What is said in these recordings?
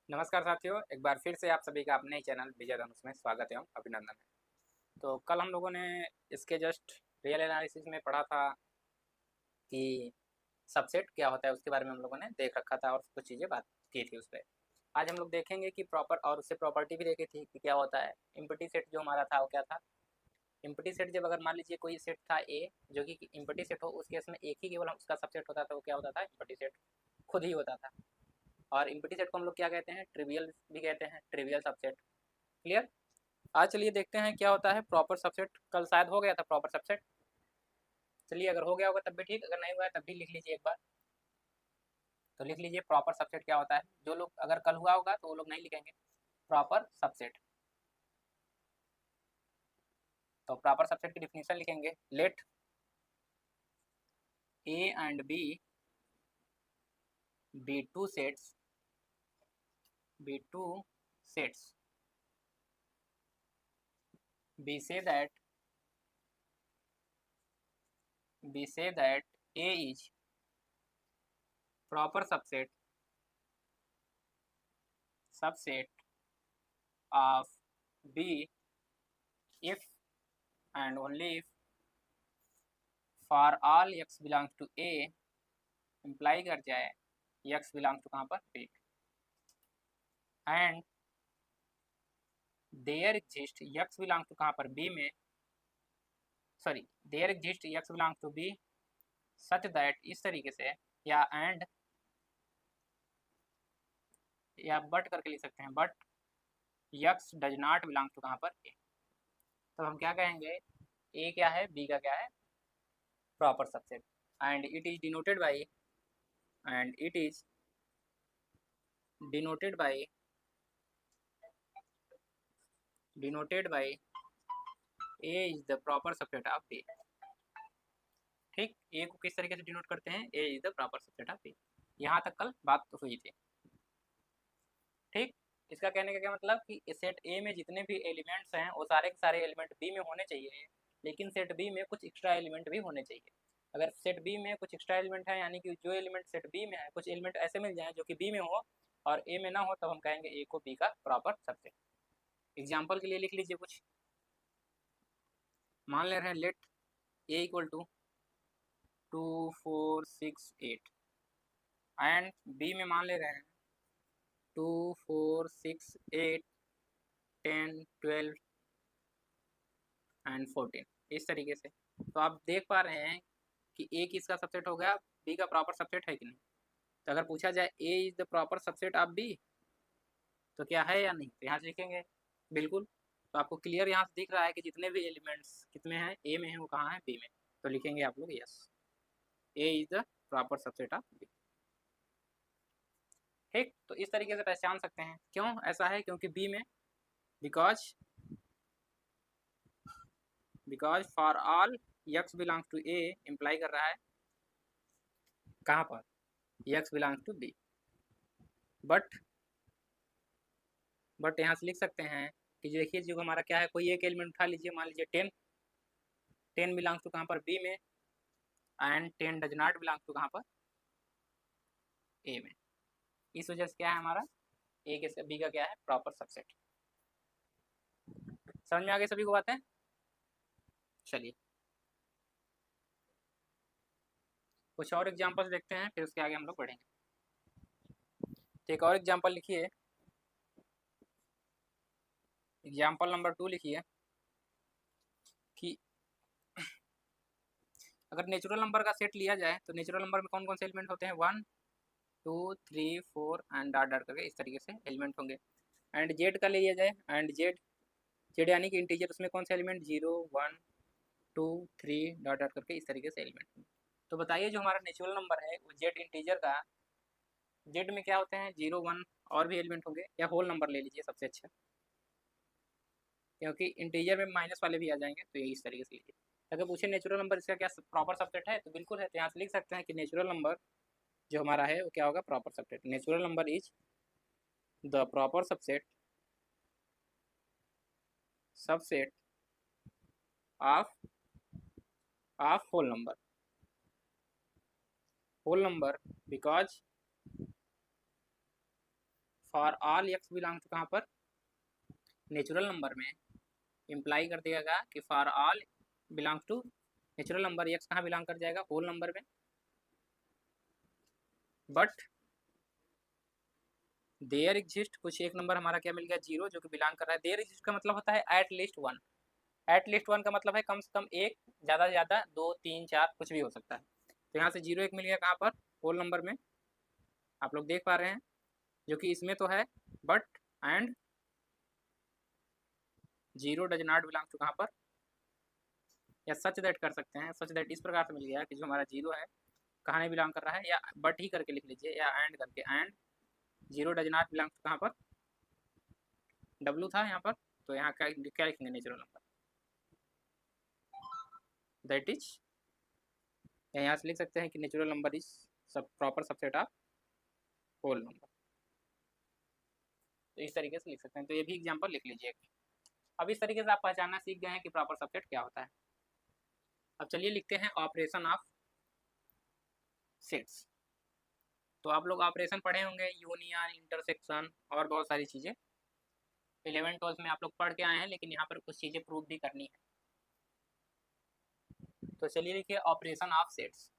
नमस्कार साथियों, एक बार फिर से आप सभी का अपने ही चैनल विजय धनुष में स्वागत एवं अभिनंदन है। तो कल हम लोगों ने इसके जस्ट रियल एनालिसिस में पढ़ा था कि सबसेट क्या होता है, उसके बारे में हम लोगों ने देख रखा था और कुछ चीज़ें बात की थी उस पर। आज हम लोग देखेंगे कि प्रॉपर और उससे प्रॉपर्टी भी देखी थी कि क्या होता है। इम्पटी सेट जो हमारा था वो क्या था। इम्पटी सेट जब अगर मान लीजिए कोई सेट था ए जो कि इम्पटी सेट हो, उस केस में एक ही केवल उसका सबसेट होता था, वो क्या होता था, इम्पटी सेट खुद ही होता था। और इम्पटी सेट को हम लोग क्या कहते हैं, ट्रिवियल भी कहते हैं, ट्रिवियल सबसेट। क्लियर। आज चलिए देखते हैं क्या होता है प्रॉपर सबसेट। कल शायद हो गया था प्रॉपर सबसेट। चलिए अगर हो गया होगा तब भी ठीक, अगर नहीं हुआ है तब भी लिख लीजिए एक बार। तो लिख लीजिए प्रॉपर सबसेट क्या होता है। जो लोग अगर कल हुआ होगा तो वो लोग नहीं लिखेंगे प्रॉपर सबसेट। तो प्रॉपर सबसेट की डिफिनेशन लिखेंगे, let A and B be two sets we say that A is proper subset of B if and only if for all x belongs to A imply कर जाए x belongs to कहाँ पर B and there exist x belongs to कहाँ पर B में, sorry there exist x belongs to B such that, इस तरीके से, या एंड या बट करके लिख सकते हैं, but x does not belong to कहाँ पर A। तो हम क्या कहेंगे, A क्या है, B का क्या है, proper subset, and it is denoted by A is the proper subset of B। ठीक, A को किस तरीके से डिनोट करते हैं, A is the proper subset of B। यहाँ तक कल बात तो हुई थी। ठीक, इसका कहने का क्या मतलब कि सेट A में जितने भी एलिमेंट्स हैं वो सारे के सारे एलिमेंट B में होने चाहिए, लेकिन सेट B में कुछ एक्स्ट्रा एलिमेंट भी होने चाहिए। अगर सेट B में कुछ एक्स्ट्रा एलिमेंट है, यानी कि जो एलिमेंट सेट B में है, कुछ एलिमेंट ऐसे मिल जाए जो कि B में हो और A में ना हो, तब हम कहेंगे A को B का प्रॉपर सबसेट। एग्जाम्पल के लिए लिख लीजिए कुछ, मान ले रहे हैं let A equal to 2 4 6 8 and B में मान ले रहे हैं 2 4 6 8 10 12 एंड 14, इस तरीके से। तो आप देख पा रहे हैं कि A किसका सबसेट हो गया, B का प्रॉपर सबसेट है कि नहीं। तो अगर पूछा जाए A is the proper subset of B, तो क्या है या नहीं, तो यहाँ से लिखेंगे बिल्कुल। तो आपको क्लियर यहाँ से दिख रहा है कि जितने भी एलिमेंट्स कितने हैं, A में है, वो कहाँ है, B में। तो लिखेंगे आप लोग yes, A is the proper subset of B। ठीक, तो इस तरीके से पहचान सकते हैं। क्यों ऐसा है, क्योंकि B में because for all x belongs to A imply कर रहा है कहाँ पर, x belongs to B। But यहाँ से लिख सकते हैं कि देखिए जो हमारा क्या है, कोई एक एलिमेंट उठा लीजिए, मान लीजिए 10 बिलोंग्स टू कहाँ पर, B में, and 10 does not belong to कहाँ पर, A में। इस वजह से क्या है हमारा A के B का क्या है, प्रॉपर सबसेट। समझ में आ गई सभी को बातें। चलिए कुछ और एग्जांपल्स देखते हैं, फिर उसके आगे हम लोग बढ़ेंगे। तो एक और एग्जांपल लिखिए, एग्जांपल नंबर 2 लिखिए कि अगर नेचुरल नंबर का सेट लिया जाए तो नेचुरल नंबर में कौन कौन से एलिमेंट होते हैं, 1 2 3 4 एंड डॉट डॉट करके इस तरीके से एलिमेंट होंगे। एंड जेड का लिया जाए, एंड जेड यानी कि इंटीजर, उसमें कौन से एलिमेंट, 0 1 2 3 डॉट डॉट करके इस तरीके से एलिमेंट होंगे। तो बताइए जो हमारा नेचुरल नंबर है वो जेड इंटीजर का, जेड में क्या होते हैं, 0 1 और भी एलिमेंट होंगे, या होल नंबर ले लीजिए सबसे अच्छा, क्योंकि इंटीजर में माइनस वाले भी आ जाएंगे। तो ये इस तरीके से लीजिए। अगर पूछे नेचुरल नंबर इसका क्या प्रॉपर सबसेट है, तो बिल्कुल है। तो यहाँ से लिख सकते हैं कि नेचुरल नंबर जो हमारा है वो क्या होगा, proper subset. Natural number is the proper subset of whole number because for all x belong to कहाँ पर, नेचुरल नंबर में इम्प्लाई कर देगा कि for all belong to natural number x कहाँ बिलोंग कर जाएगा, होल नंबर में। बट देयर एग्जिस्ट, कुछ एक नंबर हमारा क्या मिल गया, जीरो, जो कि बिलोंग कर रहा है। देयर एग्जिस्ट का मतलब होता है at least one. At least one का मतलब है कम से कम एक, ज़्यादा से ज़्यादा दो, तीन, चार, कुछ भी हो सकता है। तो यहाँ से जीरो एक मिल गया कहाँ पर, होल नंबर में, आप लोग देख पा रहे हैं, जो कि इसमें तो है। But and zero does not belong to कहाँ पर, या सच दैट कर सकते हैं, सच दैट इस प्रकार से मिल गया कि जो हमारा जीरो है कहाँ नहीं बिलोंग कर रहा है, या बट ही करके लिख लीजिए, या एंड करके, and zero does not belong to कहाँ पर, डब्लू था यहाँ पर, तो यहाँ क्या लिखेंगे, नेचुरल नंबर, दैट इज, या यहाँ से लिख सकते हैं कि natural number is sub proper subset of whole number. तो इस तरीके से लिख सकते हैं। तो ये भी एग्जाम्पल लिख लीजिए। अब इस तरीके से आप पहचानना सीख गए हैं कि प्रॉपर सबसेट क्या होता है। अब चलिए लिखते हैं ऑपरेशन ऑफ सेट्स। तो आप लोग ऑपरेशन पढ़े होंगे, यूनियन, इंटरसेक्शन और बहुत सारी चीज़ें 11th-12th में आप लोग पढ़ के आए हैं, लेकिन यहाँ पर कुछ चीज़ें प्रूव भी करनी है। तो चलिए लिखिए operation of sets,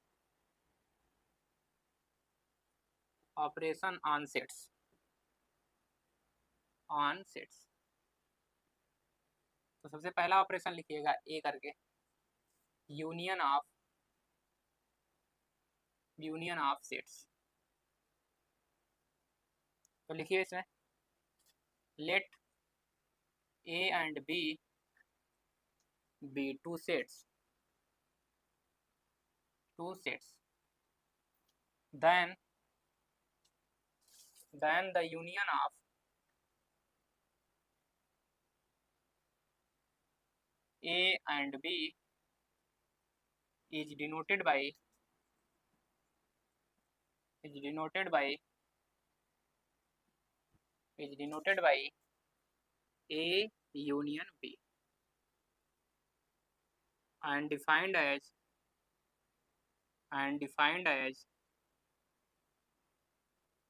operation on sets, on sets. तो सबसे पहला ऑपरेशन लिखिएगा ए करके, यूनियन ऑफ सेट्स। तो लिखिए इसमें, let A and B be two sets, then the union of A and B is denoted by A union B and defined as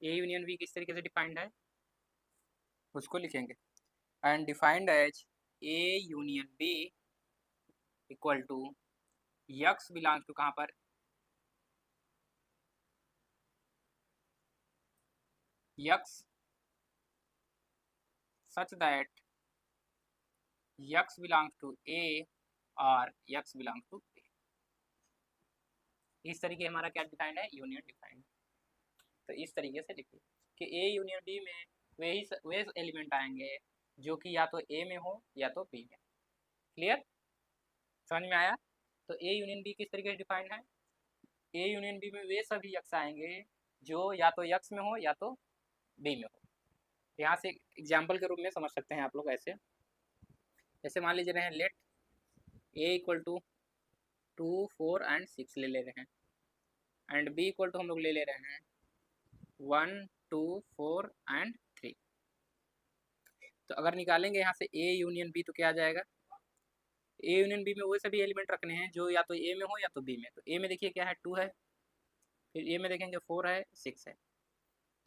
A union B किस तरीके से डिफाइंड है उसको लिखेंगे, and defined as A union B equal to x belongs to कहाँ पर, x such that x belongs to A और x belongs to B। इस तरीके हमारा क्या डिफाइंड है, यूनियन डिफाइंड। तो इस तरीके से लिखिए कि ए यूनियन बी में वे एलिमेंट आएंगे जो कि या तो ए में हो या तो बी में। क्लियर, समझ में आया। तो ए यूनियन बी किस तरीके से डिफाइंड है, ए यूनियन बी में वे सभी यक्स आएंगे जो या तो यक्स में हो या तो बी में हो। यहाँ से एग्जाम्पल के रूप में समझ सकते हैं आप लोग ऐसे, जैसे मान लीजिए रहे हैं let A equal to 2, 4 and 6 ले ले रहे हैं, एंड बी इक्वल टू हम लोग ले ले रहे हैं 1, 2, 4 एंड 3। तो अगर निकालेंगे यहाँ से ए यूनियन बी तो क्या आ जाएगा, ए यूनियन बी में वो सभी एलिमेंट रखने हैं जो या तो ए में हो या तो बी में। तो ए में देखिए क्या है, 2 है, फिर ए में देखेंगे 4 है, 6 है,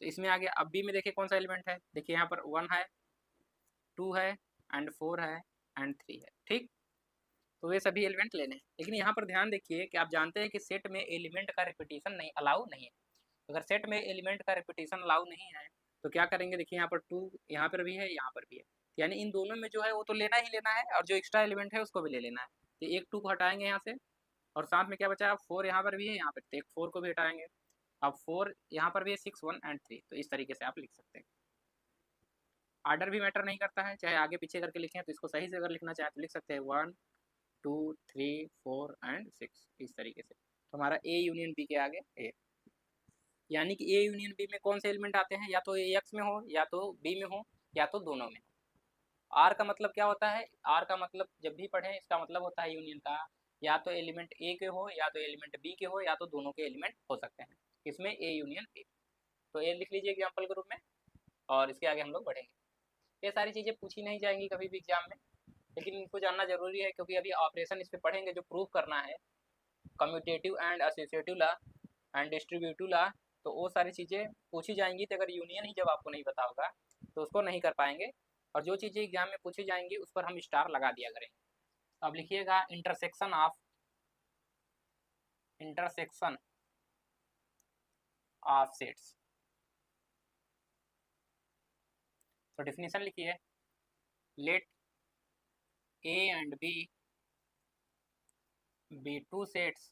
तो इसमें आ गया। अब बी में देखिए कौन सा एलिमेंट है, देखिए यहाँ पर 1 है, 2 है एंड 4 है एंड 3 है। ठीक, तो ये सभी एलिमेंट लेने हैं। लेकिन यहाँ पर ध्यान देखिए कि आप जानते हैं कि सेट में एलिमेंट का रिपीटेशन नहीं अलाउ नहीं है। अगर सेट में एलिमेंट का रिपीटेशन अलाउ नहीं है तो क्या करेंगे, देखिए यहाँ पर 2 यहाँ पर भी है, यहाँ पर भी है, यानी इन दोनों में जो है वो तो लेना ही लेना है, और जो एक्स्ट्रा एलिमेंट है उसको भी ले लेना है। तो एक 2 को हटाएंगे यहाँ से, और साथ में क्या बचा है, 4 यहाँ पर भी है, यहाँ पर, तो एक 4 को भी हटाएंगे। अब 4 यहाँ पर भी है, 6, 1 एंड 3। तो इस तरीके से आप लिख सकते हैं। आर्डर भी मैटर नहीं करता है, चाहे आगे पीछे करके लिखें, तो इसको सही से अगर लिखना चाहें तो लिख सकते हैं 1, 2, 3, 4 एंड 6, इस तरीके से। तो हमारा ए यूनियन बी के आगे ए, यानी कि ए यूनियन बी में कौन से एलिमेंट आते हैं, या तो ए एक्स में हो या तो बी में हो या तो दोनों में हो। आर का मतलब क्या होता है, आर का मतलब जब भी पढ़ें इसका मतलब होता है यूनियन का, या तो एलिमेंट ए के हो या तो एलिमेंट बी के हो या तो दोनों के एलिमेंट हो सकते हैं, इसमें ए यूनियन बी। तो ये लिख लीजिए एग्जाम्पल के रूप में, और इसके आगे हम लोग बढ़ेंगे। ये सारी चीज़ें पूछी नहीं जाएंगी कभी भी एग्जाम में, लेकिन इनको जानना जरूरी है, क्योंकि अभी ऑपरेशन इस पर पढ़ेंगे जो प्रूव करना है, commutative and associative law and distributive law तो वो सारी चीज़ें पूछी जाएंगी। तो अगर यूनियन ही जब आपको नहीं पता होगा तो उसको नहीं कर पाएंगे, और जो चीज़ें एग्जाम में पूछी जाएंगी उस पर हम स्टार लगा दिया करेंगे। अब लिखिएगा इंटरसेक्शन ऑफ सेट्स। तो डेफिनेशन लिखिए, let A and B be two sets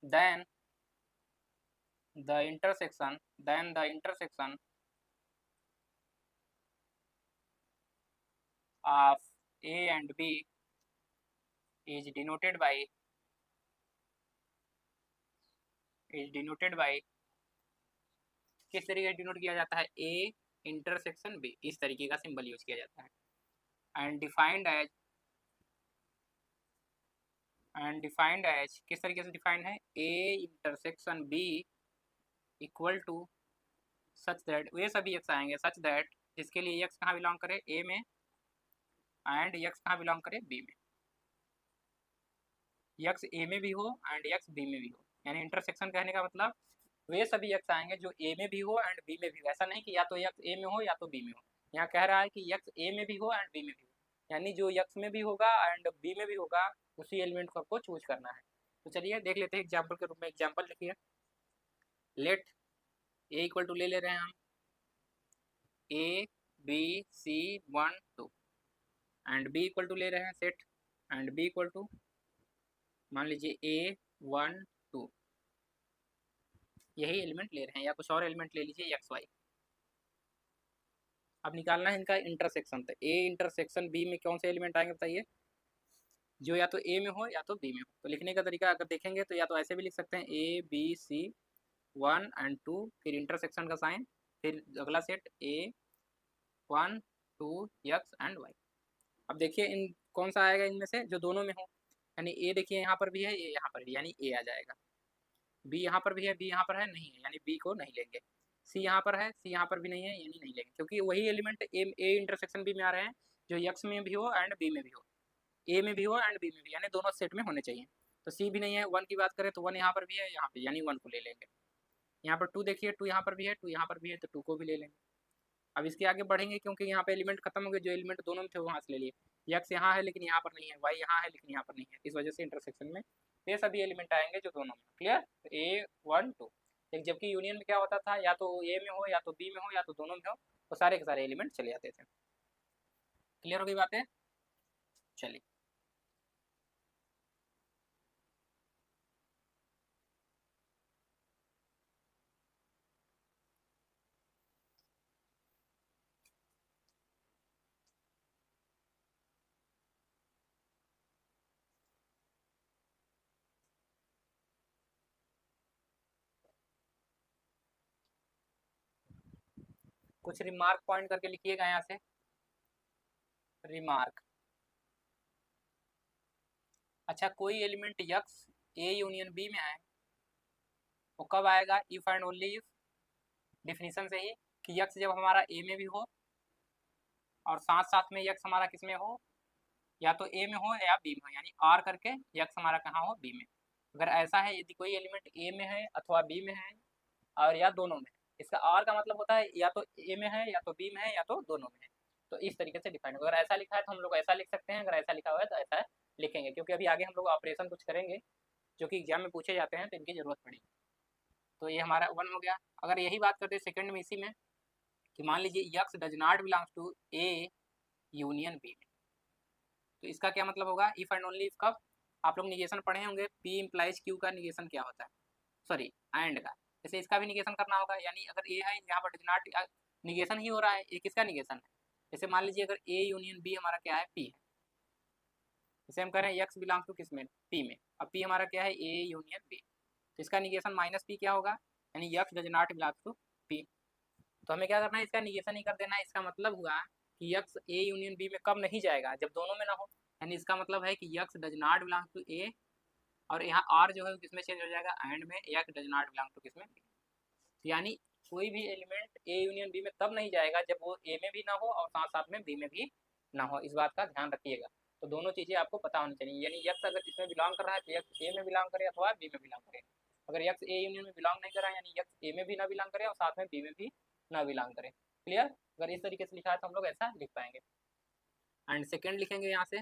then the intersection of A and B is denoted by किस तरीके से डिनोट किया जाता है, A इंटरसेक्शन B, इस तरीके का सिंबल यूज किया जाता है। एंड डिफाइंड एज किस तरीके से डिफाइंड है, A intersection B equal to such that, वे सभी एक्स आएंगे सच दैट जिसके लिए एक्स कहाँ बिलोंग करे, A में, एंड एक्स कहाँ बिलोंग करे, B में। एक्स ए में भी हो एंड एक्स बी में भी हो, यानी इंटरसेक्शन कहने का मतलब वे सभी एक्स आएंगे जो ए में भी हो एंड बी में भी हो। ऐसा नहीं कि या तो एक्स ए में हो या तो बी में हो, यहाँ कह रहा है कि एक्स ए में भी हो एंड बी में भी हो, यानी जो एक्स में भी होगा एंड बी में भी होगा उसी एलिमेंट को आपको चूज करना है। तो चलिए देख लेते हैं एग्जाम्पल के रूप में। एग्जाम्पल लिखिए, लेट ए इक्वल टू ले रहे हैं हम A B C 1 2 and B equal to ले रहे हैं set and B equal to मान लीजिए A 1 2, यही एलिमेंट ले रहे हैं या कुछ और एलिमेंट ले लीजिए एक्स वाई। अब निकालना है इनका इंटरसेक्शन। तो A इंटरसेक्शन B में कौन से एलिमेंट आएंगे बताइए, जो या तो A में हो या तो B में हो। तो लिखने का तरीका अगर देखेंगे तो या तो ऐसे भी लिख सकते हैं A B C 1 एंड 2, फिर इंटरसेक्शन का साइन, फिर अगला set A 1 2 x and y. अब देखिए इन कौन सा आएगा इनमें से जो दोनों में हो, यानी A देखिए यहाँ पर भी है, A यहाँ पर भी, यानी A आ जाएगा। B यहाँ पर भी है, B यहाँ पर है, नहीं है, यानी B को नहीं लेंगे। C यहाँ पर है, C यहाँ पर भी नहीं है, यानी नहीं लेंगे, क्योंकि वही एलिमेंट A इंटरसेक्शन B में आ रहे हैं जो एक्स में भी हो एंड B में भी हो, A में भी हो एंड B में भी, यानी दोनों सेट में होने चाहिए। तो C भी नहीं है। 1 की बात करें तो 1 यहाँ पर भी है, यहाँ पे, यानी 1 को ले लेंगे। यहाँ पर 2 देखिए, 2 यहाँ पर भी है, 2 यहाँ पर भी है, तो 2 को भी ले लेंगे। अब इसके आगे बढ़ेंगे क्योंकि यहाँ पे एलिमेंट खत्म हो गए, जो एलिमेंट दोनों में थे वहाँ से ले लिए। एक्स यहाँ है लेकिन यहाँ पर नहीं है, वाई यहाँ है लेकिन यहाँ पर नहीं है, इस वजह से इंटरसेक्शन में ये सभी एलिमेंट आएंगे जो दोनों में। Clear, A 1 2। एक जबकि यूनियन में क्या होता था, या तो A में हो या तो B में हो या तो दोनों में हो, तो सारे के सारे एलिमेंट चले जाते थे। क्लियर हो गई बातें, चलिए। कुछ रिमार्क पॉइंट करके लिखिएगा यहाँ से, रिमार्क। अच्छा, कोई element x A union B में है, वो कब आएगा, if and only if, definition से ही, कि यक्स जब हमारा A में भी हो और साथ साथ में यक्स हमारा किस में हो, या तो A में हो या B में हो, यानी R करके यक्स हमारा कहाँ हो, B में। अगर ऐसा है, यदि कोई एलिमेंट A में है अथवा B में है और या दोनों में, इसका R का मतलब होता है या तो A में है या तो B में है या तो दोनों में है। तो इस तरीके से डिफाइन, अगर ऐसा लिखा है तो हम लोग ऐसा लिख सकते हैं, अगर ऐसा लिखा हुआ है तो ऐसा लिखेंगे, क्योंकि अभी आगे हम लोग ऑपरेशन कुछ करेंगे जो कि एग्जाम में पूछे जाते हैं, तो इनकी जरूरत पड़ेगी। तो ये हमारा 1 हो गया। अगर यही बात करते हैं सेकंड में इसी में, कि मान लीजिए x does not belongs to A union B में, तो इसका क्या मतलब होगा, इफ एंड ओनली इफ कब, आप लोग निगेशन पढ़े होंगे, P इम्प्लाइज Q का निगेशन क्या होता है, सॉरी एंड का, जैसे इसका भी निगेशन करना होगा। यानी अगर A है, यहाँ पर डज नॉट निगेशन ही हो रहा है, ये किसका निगेशन है। जैसे मान लीजिए अगर A यूनियन B हमारा क्या है, P है, जैसे हम कह रहे हैं एक्स बिलोंग टू किस में, P में। अब P हमारा क्या है, A यूनियन B, तो इसका निगेशन माइनस P क्या होगा, यानी x does not belong to P। तो हमें क्या करना है, इसका निगेशन ही कर देना है। इसका मतलब हुआ कि एक्स A यूनियन B में कब नहीं जाएगा, जब दोनों में ना हो, यानी इसका मतलब है कि x does not belong to A, और यहाँ R जो है किसमें चेंज हो जाएगा, एंड में, x does not belong to किसमें, B। यानी कोई भी एलिमेंट A यूनियन B में तब नहीं जाएगा जब वो A में भी ना हो और साथ साथ में B में भी ना हो, इस बात का ध्यान रखिएगा। तो दोनों चीज़ें आपको पता होनी चाहिए, यानी यक्स अगर इसमें बिलोंग कर रहा है तो यक्स ए में बिलोंग करे अथवा बी में बिलोंग करे। अगर यक्स ए यूनियन में बिलोंग नहीं कर रहा है यानी यक्स ए में भी ना बिलोंग करे और साथ में बी में भी ना बिलोंग करे। क्लियर? अगर इस तरीके से लिखा है तो हम लोग ऐसा लिख पाएंगे। एंड सेकेंड लिखेंगे यहाँ से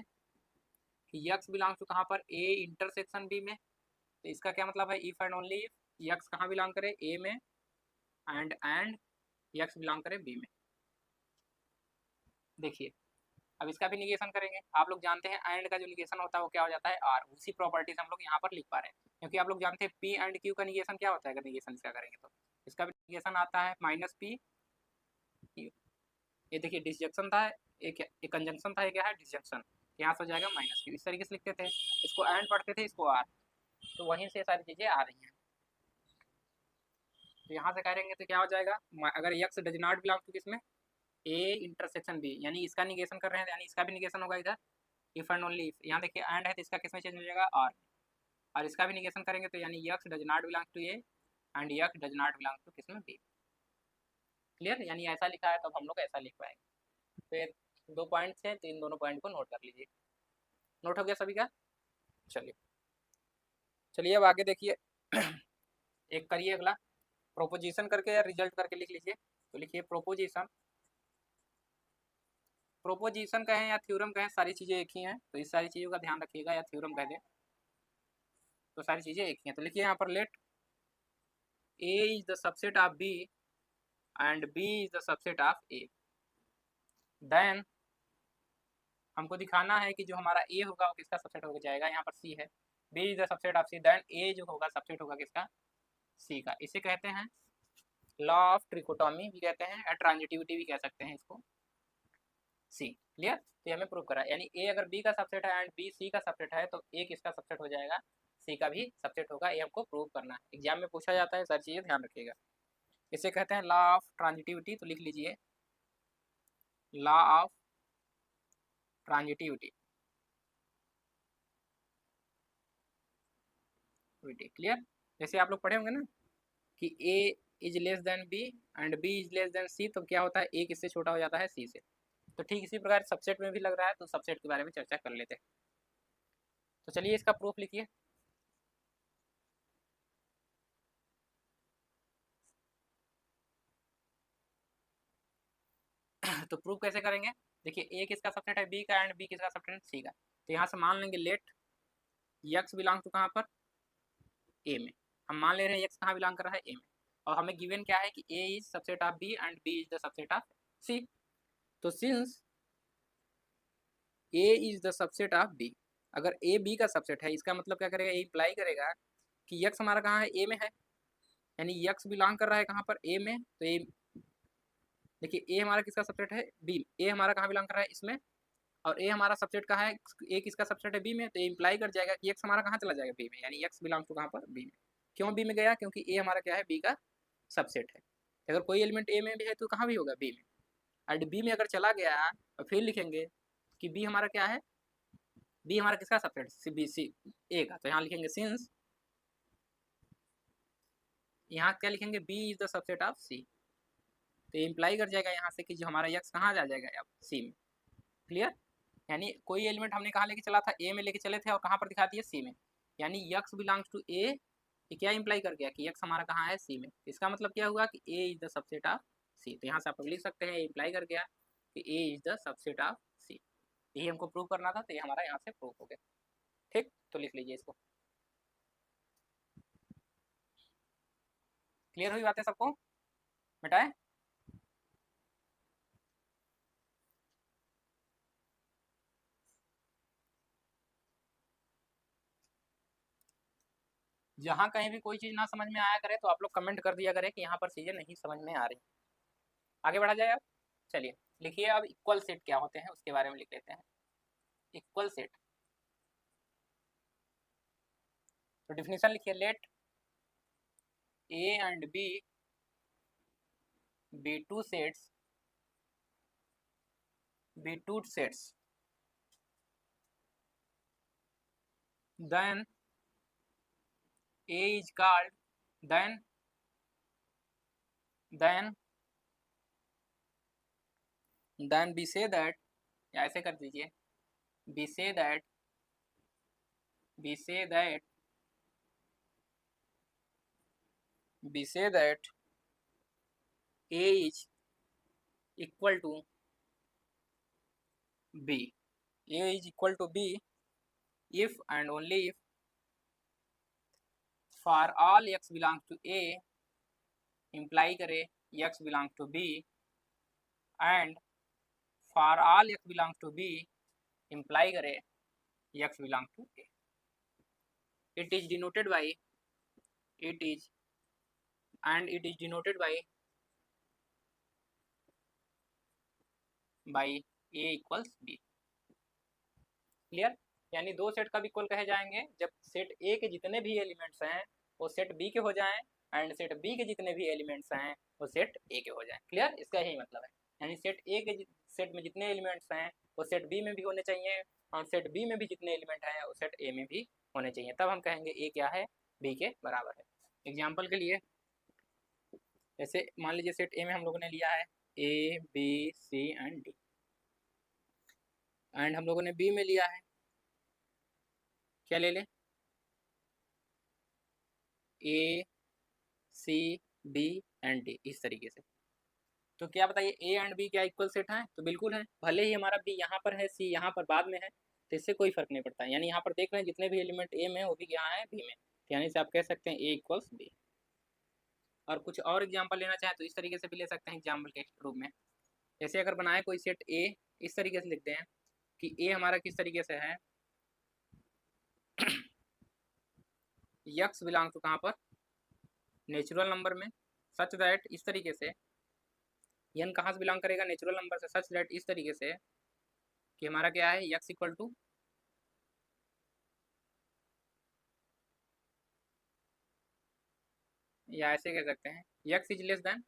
कि यक्स बिलोंग टू कहाँ पर, ए इंटरसेक्शन बी में। तो इसका क्या मतलब है, if and only if x कहाँ बिलोंग करे, ए में, एंड यक्स बिलोंग करे बी में। देखिए अब इसका भी निगेशन करेंगे। आप लोग जानते हैं एंड का जो निगेशन होता है वो क्या हो जाता है, आर। उसी प्रॉपर्टीज हम लोग यहाँ पर लिख पा रहे हैं, क्योंकि आप लोग जानते हैं पी एंड क्यू का निगेशन क्या होता है। अगर निगेशन इसका करेंगे तो इसका भी निगेशन आता है माइनस पी क्यू। ये देखिए डिसजंक्शन था, एक कंजंक्शन था, ये क्या है डिसजंक्शन, यहाँ से हो जाएगा माइनस क्यू। इस तरीके से लिखते थे, इसको एंड पढ़ते थे, इसको आर। तो वहीं से सारी चीज़ें आ रही हैं। तो यहाँ से करेंगे तो क्या हो जाएगा, अगर x does not belong to किसमें, ए इंटरसेक्शन बी, यानी इसका निगेशन कर रहे हैं यानी इसका भी निगेशन होगा इधर। इफ एंड ओनली इफ, यहाँ देखिए एंड है तो इसका किसमें चेंज हो जाएगा, आर। और इसका भी निगेशन करेंगे तो यानी x does not belong to A and x does not belong to किसमें, बी। क्लियर? यानी ऐसा लिखा है तो हम लोग ऐसा लिख पाएंगे। फिर 2 पॉइंट्स हैं तो इन दोनों पॉइंट को नोट कर लीजिए। नोट हो गया सभी का? चलिए चलिए अब आगे देखिए एक करिए अगला, प्रोपोजिशन करके या रिजल्ट करके लिख लीजिए। तो लिखिए प्रोपोजिशन, प्रोपोजिशन कहें या थ्योरम कहें सारी चीज़ें एक ही हैं, तो इस सारी चीज़ों का ध्यान रखिएगा, या थ्योरम कह दें तो सारी चीज़ें एक ही हैं। तो लिखिए यहाँ पर let A is the subset of B and B is the subset of A. Then हमको दिखाना है कि जो हमारा ए होगा वो किसका सबसेट हो जाएगा, यहाँ पर सी है, B is the subset of C, then A जो होगा सबसेट होगा किसका, सी का। इसे कहते हैं लॉ ऑफ ट्रिकोटोमी भी कहते हैं, या ट्रांजिटिविटी भी कह सकते हैं इसको, सी। क्लियर? तो हमें प्रूव करा, यानी ए अगर बी का सबसेट है एंड बी सी का सबसेट है तो ए किसका सबसेट हो जाएगा, सी का भी सबसेट होगा। ये हमको प्रूव करना है, एग्जाम में पूछा जाता है, सारी चीज़ें ध्यान रखिएगा। इसे कहते हैं लॉ ऑफ ट्रांजिटिविटी। तो लिख लीजिए लॉ ऑफ ट्रांजिटिविटी। क्लियर? जैसे आप लोग पढ़े होंगे ना कि A is less than B and B is less than C, तो क्या होता है, ए किससे छोटा हो जाता है, सी से। तो ठीक इसी प्रकार सबसेट में भी लग रहा है, तो सबसेट के बारे में चर्चा कर लेते हैं। तो चलिए इसका प्रूफ लिखिए। तो प्रूफ कैसे करेंगे, देखिए ए किसका सबसेट है, बी का, एंड बी किसका सबसेट है, सी का। तो यहाँ से मान लेंगे लेट यक्स बिलोंग टू कहाँ पर, ए में। हम मान ले रहे हैं यक्स कहाँ बिलोंग कर रहा है, ए में। और हमें गिवन क्या है कि A is subset of B and B is the subset of C. तो since A is the subset of B, अगर ए बी का सबसेट है, इसका मतलब क्या करेगा, ये इंप्लाई करेगा कि यक्स हमारा कहाँ है, ए में है, यानी यक्स बिलोंग कर रहा है कहाँ पर, ए में। तो ए देखिए ए हमारा किसका सबसेट है, बी। ए हमारा कहाँ बिलोंग कर रहा है, इसमें। और ए हमारा सबसेट कहाँ है, ए किसका सबसेट है, बी में। तो ये इंप्लाई कर जाएगा कि एक्स हमारा कहाँ चला जाएगा, बी में, यानी एक्स बिलोंग टू कहाँ पर, बी में। क्यों बी में गया, क्योंकि ए हमारा क्या है, बी का सबसेट है। अगर कोई एलिमेंट ए में भी है तो कहाँ भी होगा, बी में। और बी में अगर चला गया तो फिर लिखेंगे कि बी हमारा क्या है, बी हमारा किसका सबसेट, सी, बी सी ए का। तो यहाँ लिखेंगे सिंस, यहाँ क्या लिखेंगे, B is the subset of C. तो ये इंप्लाई कर जाएगा यहाँ से कि जो हमारा यक्स कहाँ जा जाएगा, अब सी में। क्लियर? यानी कोई एलिमेंट हमने कहाँ लेके चला था, ए में लेके चले थे, और कहाँ पर दिखा दिया, सी में। यानी यक्स बिलोंग्स टू ए, ये क्या इंप्लाई कर गया कि यक्स हमारा कहाँ है, सी में। इसका मतलब क्या हुआ कि A is the subset of C. तो यहाँ से आप लिख सकते हैं, इंप्लाई कर गया कि A is the subset of सी। यही हमको प्रूव करना था, तो ये हमारा यहाँ से प्रूव हो गया। ठीक, तो लिख लीजिए इसको। क्लियर हुई बातें सबको, मिटाए? जहाँ कहीं भी कोई चीज़ ना समझ में आया करे तो आप लोग कमेंट कर दिया करें कि यहाँ पर चीज़ें नहीं समझ में आ रही। आगे बढ़ा जाए अब। चलिए लिखिए अब इक्वल सेट क्या होते हैं उसके बारे में लिख लेते हैं। इक्वल सेट, तो डिफिनेशन लिखिए, let A and B be two sets then A is called, then we say that, या ऐसे कर दीजिए, we say that we say that A is equal to B. A is equal to B if and only if for all x belongs to A imply करे x belongs to B and for all x belongs to B imply करे x belongs to A. It is denoted by it is denoted by A equals B. Clear? यानी दो set कब equal कहे जाएंगे जब set ए के जितने भी एलिमेंट्स हैं वो सेट बी के हो जाएं एंड सेट बी के जितने भी एलिमेंट्स हैं वो सेट ए के हो जाएं. क्लियर? इसका यही मतलब है. यानी सेट ए के सेट में जितने एलिमेंट्स हैं वो सेट बी में भी होने चाहिए और सेट बी में भी जितने एलिमेंट हैं वो सेट ए में भी होने चाहिए. तब हम कहेंगे ए क्या है, बी के बराबर है. एग्जाम्पल के लिए जैसे मान लीजिए सेट ए में हम लोगों ने लिया है A B C and D and हम लोगों ने बी में लिया है क्या ले लें ए सी बी एंड डी इस तरीके से. तो क्या बताइए ए एंड बी क्या इक्वल सेट हैं? तो बिल्कुल है. भले ही हमारा बी यहाँ पर है सी यहाँ पर बाद में है तो इससे कोई फर्क नहीं पड़ता है. यानी यहाँ पर देख रहे हैं जितने भी एलिमेंट ए में वो भी यहाँ है बी में. यानी से आप कह सकते हैं ए इक्वल्स बी. और कुछ और एग्जाम्पल लेना चाहें तो इस तरीके से भी ले सकते हैं एग्जाम्पल के रूप में. जैसे अगर बनाए कोई सेट ए इस तरीके से लिखते हैं कि ए हमारा किस तरीके से है यक्स बिलोंग टू कहाँ पर नेचुरल नंबर में सच दैट इस तरीके से एन कहाँ से बिलोंग करेगा नेचुरल नंबर से सच दैट इस तरीके से कि हमारा क्या है यक्स इक्वल टू या ऐसे कह सकते हैं यक्स इज लेस देन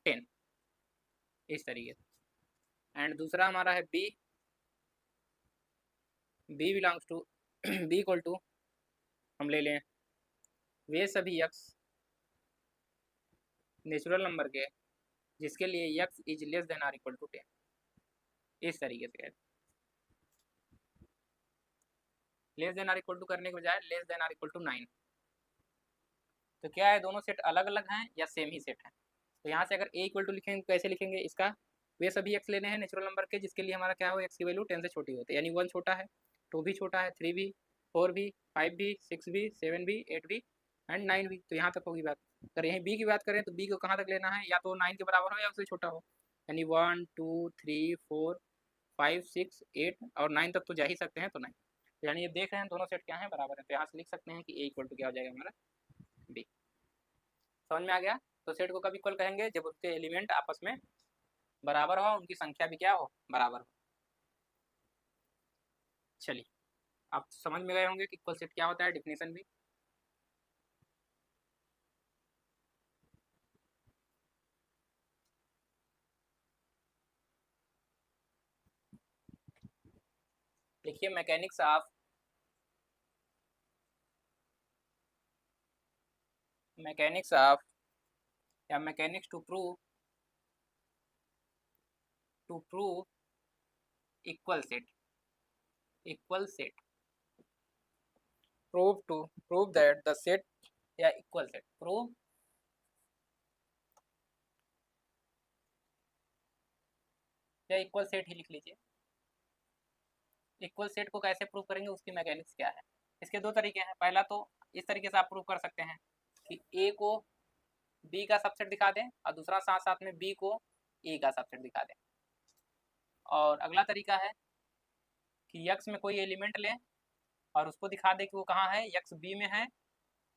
10 इस तरीके से. एंड दूसरा हमारा है B belongs to be equal to हम ले लें वे सभी यक्स नेचुरल नंबर के जिसके लिए x is less than or equal to 10 इस तरीके से. Less than or equal to करने के बजाय less than or equal to 9. तो क्या है दोनों सेट अलग अलग हैं या सेम ही सेट है? तो यहाँ से अगर ए इक्वल टू लिखेंगे कैसे लिखेंगे इसका वे सभी एक्स लेने हैं नेचुरल नंबर के जिसके लिए हमारा क्या हो एक्स की वैल्यू 10 से छोटी होती है. यानी 1 छोटा है 2 भी छोटा है 3 भी 4 भी 5 भी 6 भी 7 भी 8 भी एंड 9 भी. तो यहाँ तक होगी बात. अगर यहीं बी की बात करें तो बी को कहाँ तक लेना है या तो 9 के बराबर हो या उससे छोटा हो. यानी 1 2 3 4 5 6 8 और 9 तक तो जा ही सकते हैं. तो 9 यानी ये देख रहे हैं दोनों सेट क्या है बराबर है. तो यहाँ से लिख सकते हैं कि ए इक्वल टू क्या हो जाएगा हमारा बी. समझ में आ गया? तो सेट को कब इक्वल कहेंगे जब उसके एलिमेंट आपस में बराबर हो उनकी संख्या भी क्या हो बराबर हो. चलिए आप समझ में गए होंगे कि इक्वल सेट क्या होता है डिफिनेशन भी. देखिए मैकेनिक्स ऑफ या mechanics to prove equal set prove that the set या इक्वल सेट प्रूव या इक्वल सेट ही लिख लीजिए. इक्वल सेट को कैसे प्रूव करेंगे उसकी मैकेनिक्स क्या है. इसके दो तरीके हैं. पहला तो इस तरीके से आप प्रूव कर सकते हैं कि ए को बी का सबसेट दिखा दें और दूसरा साथ साथ में बी को ए का सबसेट दिखा दें. और अगला तरीका है कि यक्स में कोई एलिमेंट लें और उसको दिखा दें कि वो कहाँ है यक्स बी में है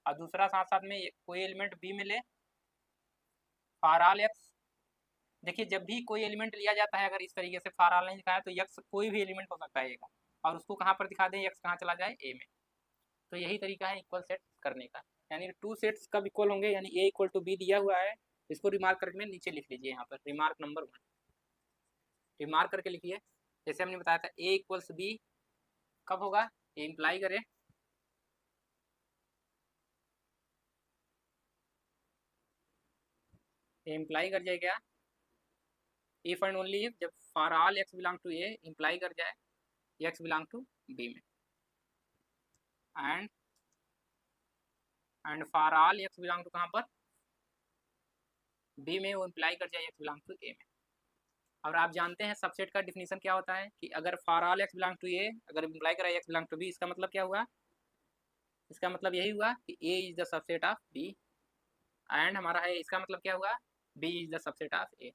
और दूसरा साथ साथ में कोई एलिमेंट बी में ले फॉर ऑल यक्स. देखिए जब भी कोई एलिमेंट लिया जाता है अगर इस तरीके से फॉर ऑल नहीं दिखाया तो यक्स कोई भी एलिमेंट हो सकता है ए का और उसको कहाँ पर दिखा दें यक्स कहाँ चला जाए ए में. तो यही तरीका है इक्वल सेट करने का. यानी टू सेट्स कब इक्वल होंगे यानी ए इक्वल टू बी दिया हुआ है इसको रिमार्क करके नीचे लिख लीजिए. यहाँ पर रिमार्क नंबर 1 रिमार्क करके लिखिए. जैसे हमने बताया था ए इक्वल्स बी कब होगा ए इम्प्लाई करें ए इम्प्लाई कर जाए क्या इफ एंड ओनली इफ जब for all x belong to A imply कर जाए एक्स बिलोंग टू बी में, and for all x belong to कहाँ पर, बी में, वो इंप्लाई कर जाए एक्स बिलोंग टू ए में। और आप जानते हैं सबसेट का डिफिनीशन क्या होता है कि अगर for all x belong to A अगर इंप्लाई करा एक्स बिलोंग टू बी, इसका मतलब क्या हुआ, इसका मतलब यही हुआ कि A is the subset of B, and हमारा है इसका मतलब क्या हुआ, B is the subset of A.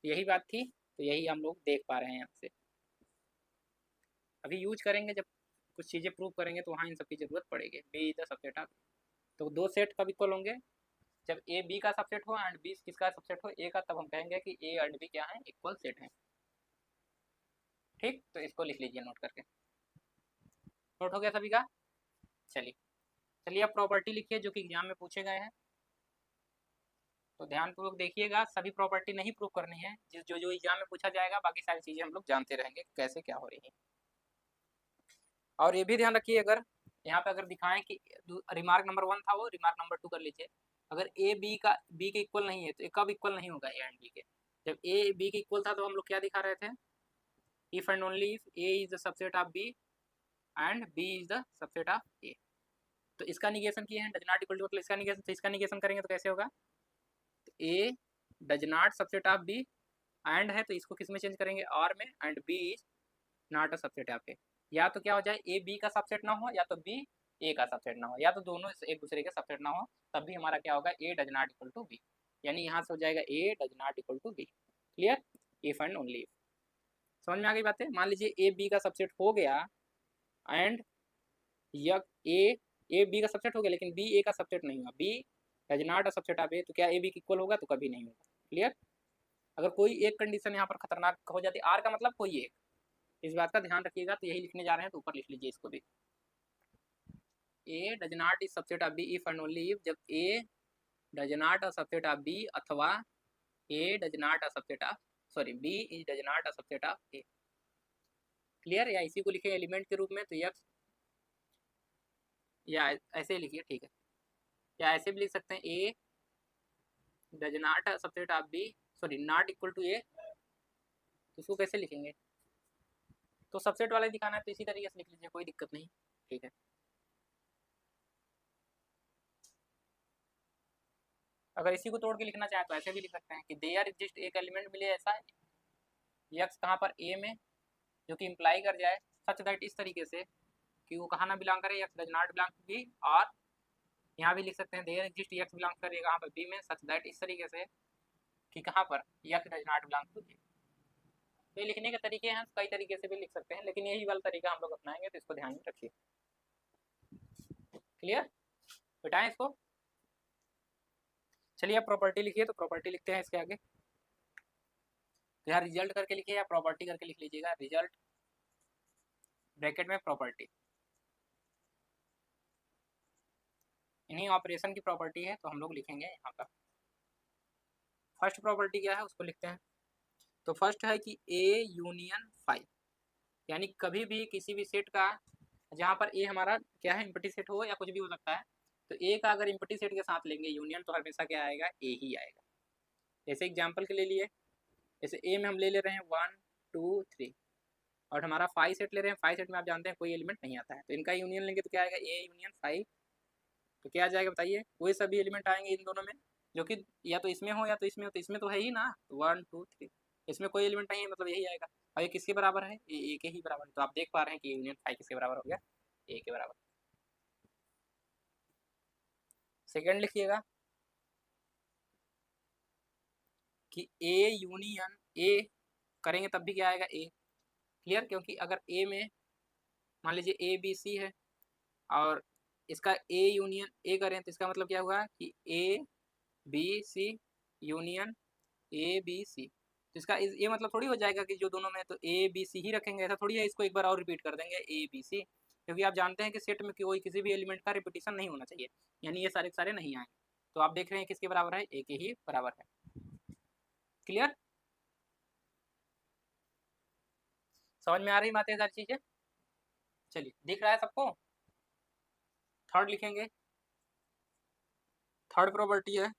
यही बात थी, तो यही हम लोग देख पा रहे हैं यहाँ से। अभी यूज करेंगे जब कुछ चीज़ें प्रूव करेंगे तो वहाँ इन सब की जरूरत पड़ेगी। B is the subset of, तो दो सेट कब इक्वल होंगे, जब ए बी का सबसेट हो एंड बी किसका सबसेट हो, ए का, तब हम कहेंगे कि ए एंड बी क्या है, इक्वल सेट है। ठीक, तो इसको लिख लीजिए नोट करके। नोट हो गया सभी का। चलिए चलिए अब प्रॉपर्टी लिखिए जो कि एग्जाम में पूछे गए हैं, तो ध्यानपूर्वक देखिएगा। सभी प्रॉपर्टी नहीं प्रूव करनी है, जो जो एग्जाम में पूछा जाएगा, बाकी सारी चीज़ें हम लोग जानते रहेंगे कैसे क्या हो रही है। और ये भी ध्यान रखिए, अगर यहाँ पे अगर दिखाएं कि रिमार्क नंबर 1 था, वो रिमार्क नंबर 2 कर लीजिए। अगर ए बी का बी के इक्वल नहीं है तो कब इक्वल नहीं होगा ए एंड बी के, जब ए बी के इक्वल था तो हम लोग क्या दिखा रहे थे, if and only if A is the subset of B and B is the subset of A. तो इसका निगेशन किए हैं, डज नॉट इक्वल टू, मतलब इसका निगेशन, तो इसका निगेशन करेंगे तो कैसे होगा, तो A does not subset of B, and है तो इसको किस में चेंज करेंगे, और में, and B is not a subset of A. या तो क्या हो जाए, ए बी का सबसेट ना हो, या तो बी ए का सबसेट ना हो, या तो दोनों एक दूसरे के सबसेट ना हो, तब भी हमारा क्या होगा, A does not equal to B. यानी यहाँ से हो जाएगा A does not equal to B. Clear, if and only if. समझ में आ गई बातें। मान लीजिए ए बी का सबसेट हो गया एंड ए बी का सबसेट हो गया लेकिन बी ए का सबसेट नहीं हुआ, B does not a subset of A, तो क्या ए बी इक्वल होगा, तो कभी नहीं होगा। क्लियर। अगर कोई एक कंडीशन यहाँ पर खतरनाक हो जाती है, आर का मतलब कोई एक, इस बात का ध्यान रखिएगा। तो यही लिखने जा रहे हैं, तो ऊपर लिख लीजिए इसको भी, A does not is subset of B if and only if, जब A does not a subset of B, अथवा A does not a subset of, sorry, B is does not a subset of A. Clear. या इसी को लिखे element के रूप में, तो एक्स, या ऐसे लिखिए, ठीक है, या ऐसे भी लिख सकते हैं, A does not a subset of B, sorry, not equal to A, तो इसको कैसे लिखेंगे, तो सबसेट वाला दिखाना है तो इसी तरीके से लिख लीजिए, कोई दिक्कत नहीं। ठीक है, अगर इसी को तोड़ के लिखना चाहे तो ऐसे भी लिख सकते हैं कि देयर एग्जिस्ट, एक एलिमेंट मिले ऐसा एक्स कहाँ पर, ए में, जो कि इम्प्लाई कर जाए सच दैट, इस तरीके से कि वो कहाँ ना बिलोंग करे, x does not belong to B. और यहाँ भी लिख सकते हैं देयर एग्जिस्ट एक्स बिलोंग करे कहाँ पर, बी में, सच दैट, इस तरीके से कि कहाँ पर x does not belong to B. तो ये लिखने के तरीके हैं, कई तरीके से भी लिख सकते हैं, लेकिन यही वाला तरीका हम लोग अपनाएंगे, तो इसको ध्यान में रखिए। क्लियर, बेटाएं इसको। चलिए अब प्रॉपर्टी लिखिए, तो प्रॉपर्टी लिखते हैं इसके आगे। तो यहाँ रिजल्ट करके लिखिए या प्रॉपर्टी करके लिख लीजिएगा, रिजल्ट ब्रैकेट में प्रॉपर्टी, इन्हीं ऑपरेशन की प्रॉपर्टी है, तो हम लोग लिखेंगे यहाँ पर। फर्स्ट प्रॉपर्टी क्या है उसको लिखते हैं। तो फर्स्ट है कि ए यूनियन फाई, यानी कभी भी किसी भी सेट का जहाँ पर ए हमारा क्या है, इम्पटी सेट हो या कुछ भी हो सकता है, तो ए का अगर इम्पटी सेट के साथ लेंगे यूनियन, तो हमेशा क्या आएगा, ए ही आएगा। जैसे एग्जाम्पल के ले लिए, जैसे ए में हम ले रहे हैं 1 2 3, और हमारा 5 सेट ले रहे हैं, 5 सेट में आप जानते हैं कोई एलिमेंट नहीं आता है, तो इनका यूनियन लेंगे तो क्या आएगा, ए यूनियन 5। तो क्या आ जाएगा बताइए, वही सभी एलिमेंट आएंगे इन दोनों में, जो कि या तो इसमें हो या तो इसमें हो, तो इसमें तो है ही ना, 1 2 3, इसमें कोई एलिमेंट नहीं है, मतलब यही आएगा। और ये किसके बराबर है, ये ए के ही बराबर है। तो आप देख पा रहे हैं कि यूनियन 5 किसके बराबर हो गया, ए के बराबर। सेकेंड लिखिएगा कि ए यूनियन ए करेंगे तब भी क्या आएगा, ए। क्लियर, क्योंकि अगर ए में मान लीजिए ए बी सी है, और इसका ए यूनियन ए करें, तो इसका मतलब क्या हुआ कि A B C union A B C. तो इसका ये मतलब थोड़ी हो जाएगा कि जो दोनों में तो ए बी सी ही रखेंगे, ऐसा थोड़ी है। इसको एक बार और रिपीट कर देंगे, ए बी सी, क्योंकि आप जानते हैं कि सेट में कोई किसी भी एलिमेंट का रिपीटिशन नहीं होना चाहिए, यानी ये सारे सारे नहीं आएंगे। तो आप देख रहे हैं किसके बराबर है, ए के ही बराबर है। क्लियर, समझ में आ रही बातें सारी चीजें। चलिए, दिख रहा है सबको। थर्ड लिखेंगे, थर्ड प्रॉपर्टी है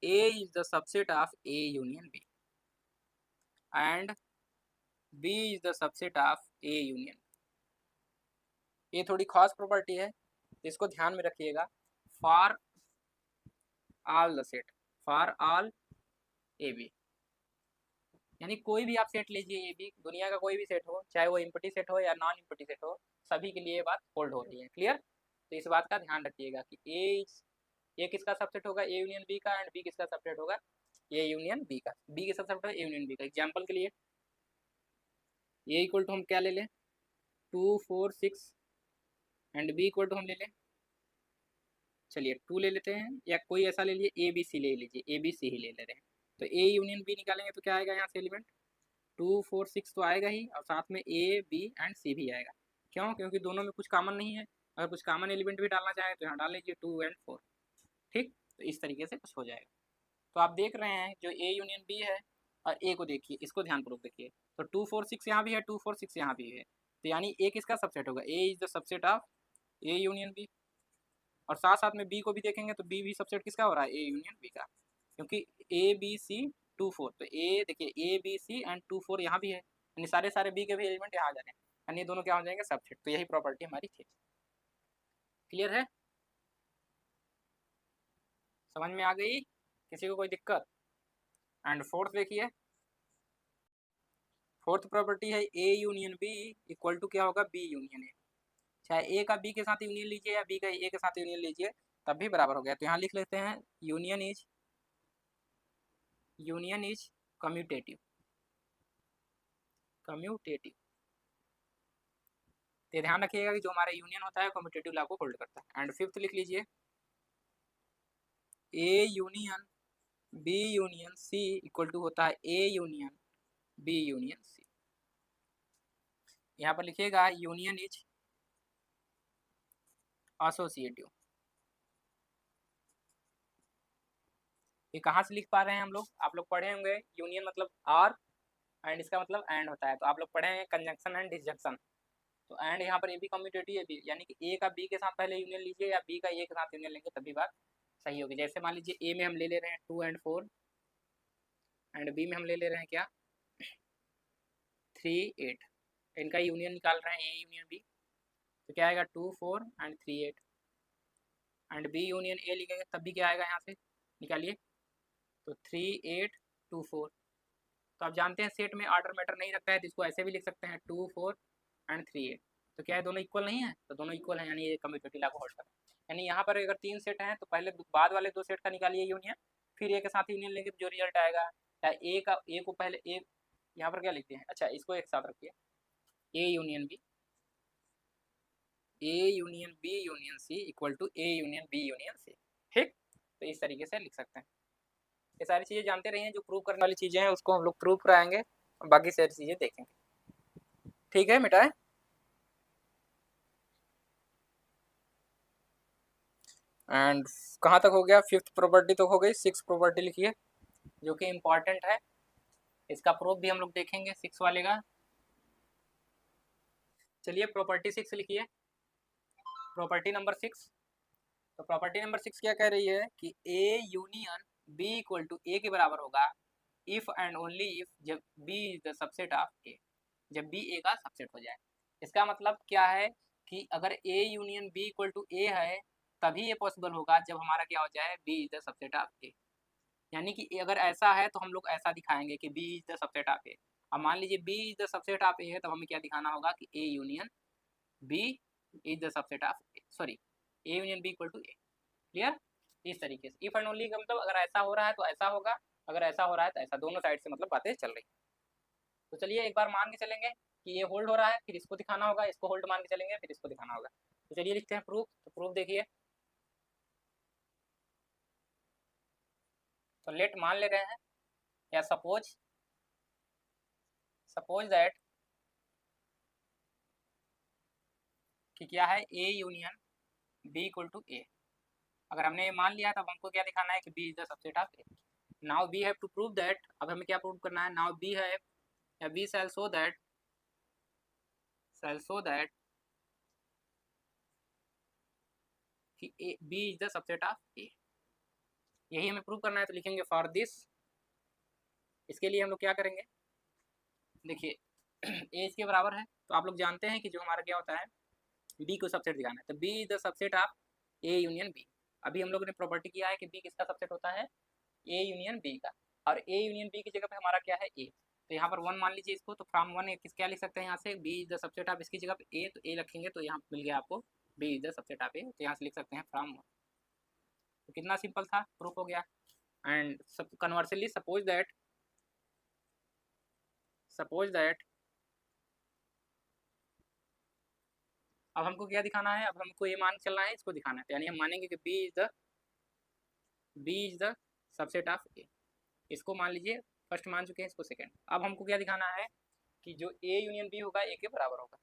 A is the subset of A union B, and B is the subset of A union. ये थोड़ी खास प्रॉपर्टी है, इसको ध्यान में रखिएगा। For all the set, for all A B, यानी कोई भी आप सेट लीजिए ए बी, दुनिया का कोई भी सेट हो, चाहे वो इम्पटी सेट हो या नॉन इम्पटी सेट हो, सभी के लिए ये बात होल्ड होती है। क्लियर? तो इस बात का ध्यान रखिएगा कि ए किसका सबसेट होगा, ए यूनियन बी का, एंड बी किसका सबसेट होगा, ए यूनियन बी का। बी किसका सबसेट होगा, ए यूनियन बी का। एग्जाम्पल के लिए ए इक्वल टू हम क्या ले लें, 2 4 6, एंड बी इक्वल टू हम ले लें, चलिए 2 ले लेते हैं, या कोई ऐसा ले लीजिए, ए बी सी ले लीजिए, ए बी सी ही ले ले रहे हैं। तो ए यूनियन बी निकालेंगे तो क्या आएगा यहाँ से एलिमेंट, 2 4 6 तो आएगा ही, और साथ में ए बी एंड सी भी आएगा। क्यों? क्योंकि दोनों में कुछ कॉमन नहीं है। अगर कुछ कॉमन एलिमेंट भी डालना चाहें तो यहाँ डाल लीजिए 2 एंड 4। ठीक, तो इस तरीके से कुछ हो जाएगा। तो आप देख रहे हैं जो ए यूनियन बी है, और ए को देखिए, इसको ध्यानपूर्वक देखिए। तो 2 4 6 यहाँ भी है, 2 4 6 यहाँ भी है, तो यानी ए किसका सबसेट होगा, A is the subset of A union B. और साथ साथ में बी को भी देखेंगे तो बी भी सबसेट किसका हो रहा है, ए यूनियन बी का, क्योंकि ए बी सी 2 4, तो ए देखिए ए बी सी एंड 2 4 यहाँ भी है, यानी सारे बी के भी एलिमेंट यहाँ आ जा रहे हैं, यानी ये दोनों क्या हो जाएंगे, सबसेट। तो यही प्रॉपर्टी हमारी थी। क्लियर है? समझ में आ गई? किसी को कोई दिक्कत? एंड फोर्थ देखिए, फोर्थ प्रॉपर्टी है A union B equal to क्या होगा, बी यूनियन ए। चाहे ए का बी के साथ यूनियन लीजिए या बी का ए के साथ यूनियन लीजिए, तब भी बराबर हो गया। तो यहाँ लिख लेते हैं यूनियन इज कम्यूटेटिव, कम्यूटेटिव। तो ध्यान रखिएगा कि जो हमारा यूनियन होता है कम्यूटेटिव लॉ को होल्ड करता है। एंड फिफ्थ लिख लीजिए A union B union C equal to होता है A union B union C. यहाँ पर लिखिएगा यूनियन इज एसोसिएटिव। ये कहाँ से लिख पा रहे हैं हम लोग, आप लोग पढ़े होंगे यूनियन मतलब और, एंड इसका मतलब एंड होता है, तो आप लोग पढ़े हैं कंजंक्शन एंड डिसजंक्शन। तो एंड यहाँ पर ए बी कम्यूटेटिव है बी, यानी कि ए का बी के साथ पहले यूनियन लीजिए या बी का ए के साथ यूनियन लेंगे तभी बात सही होगी। जैसे मान लीजिए ए में हम ले रहे हैं 2 एंड 4, एंड बी में हम ले रहे हैं क्या, 3 8, इनका यूनियन निकाल रहे हैं ए यूनियन बी, तो क्या आएगा 2 4 and 3 8, and B union A लिखेंगे तब भी क्या आएगा, यहाँ से निकालिए, तो 3 8 2 4। तो आप जानते हैं सेट में ऑर्डर मैटर नहीं रखता है, तो इसको ऐसे भी लिख सकते हैं 2 4 एंड 3 8। तो क्या है, दोनों इक्वल नहीं है, तो दोनों इक्वल है, यानी ये कम्यूटेटिव लॉ को होल्ड करता है। यानी यहाँ पर अगर 3 सेट हैं तो पहले बाद वाले 2 सेट का निकालिए यूनियन, फिर ए के साथ यूनियन लेंगे तो जो रिजल्ट आएगा, या ए का ए को पहले ए, यहाँ पर क्या लिखते हैं, अच्छा इसको एक साथ रखिए, A union B, A union B union C equal to A union B union C. ठीक, तो इस तरीके से लिख सकते हैं। ये सारी चीज़ें जानते रहिए, जो प्रूव करने वाली चीज़ें हैं उसको हम लोग प्रूव कराएंगे, बाकी सारी चीज़ें देखेंगे। ठीक है, मिटाए। एंड कहाँ तक हो गया, फिफ्थ प्रॉपर्टी तक हो गई। सिक्स प्रॉपर्टी लिखिए जो कि इम्पॉर्टेंट है, इसका प्रूफ भी हम लोग देखेंगे सिक्स वाले का। चलिए प्रॉपर्टी 6 लिखिए, प्रॉपर्टी नंबर 6। तो प्रॉपर्टी नंबर 6 क्या कह रही है कि A union B equal to A के बराबर होगा इफ एंड ओनली इफ जब B is the subset of A, जब बी ए का सबसेट हो जाए। इसका मतलब क्या है कि अगर A union B equal to A है तभी ये पॉसिबल होगा जब हमारा क्या हो जाए, B is the subset of A. यानी कि अगर ऐसा है तो हम लोग ऐसा दिखाएंगे कि B is the subset of A. अब मान लीजिए B is the subset of A है, तब हमें क्या दिखाना होगा कि A union B is the subset of A, sorry A union B equal to A. Clear? इस तरीके से इफ एंड ओनली का मतलब अगर ऐसा हो रहा है तो ऐसा होगा, अगर ऐसा हो रहा है तो ऐसा, दोनों साइड से मतलब बातें चल रही। तो चलिए एक बार मान के चलेंगे कि ये होल्ड हो रहा है, फिर इसको दिखाना होगा, इसको होल्ड मान के चलेंगे, फिर इसको दिखाना होगा। तो चलिए लिखते हैं प्रूफ। तो प्रूफ देखिए, तो लेट मान ले रहे हैं, या सपोज दैट कि क्या है, A union B equal to A. अगर हमने ये मान लिया तब हमको क्या दिखाना है कि B is the subset of A. Now we have to prove that, अब हमें क्या प्रूव करना है, नाउ बी है या बी शैल शो दैट कि A B is the subset of A. यही हमें प्रूव करना है, तो लिखेंगे फॉर दिस, इसके लिए हम लोग क्या करेंगे, देखिए ए इसके बराबर है, तो आप लोग जानते हैं कि जो हमारा क्या होता है, बी को सबसेट दिखाना है, तो B is the subset of A union B. अभी हम लोगों ने प्रॉपर्टी किया है कि बी किसका सबसेट होता है, ए यूनियन बी का, और ए यूनियन बी की जगह पे हमारा क्या है, ए। तो यहाँ पर वन मान लीजिए इसको, तो फ्रॉम वन किस क्या लिख सकते हैं यहाँ से, B is the subset of, इसकी जगह पे ए, तो ए रखेंगे तो यहाँ मिल गया आपको B is the subset of A, तो यहाँ से लिख सकते हैं फ्रॉम वन। तो कितना सिंपल था, प्रूफ हो गया। एंड कन्वर्सली सपोज दैट अब हमको क्या दिखाना है, अब हमको ये मान चलना है, इसको दिखाना है, तो यानी हम मानेंगे कि B is the subset of A. इसको मान लीजिए फर्स्ट मान चुके हैं, इसको सेकंड। अब हमको क्या दिखाना है कि जो ए यूनियन बी होगा ए के बराबर होगा।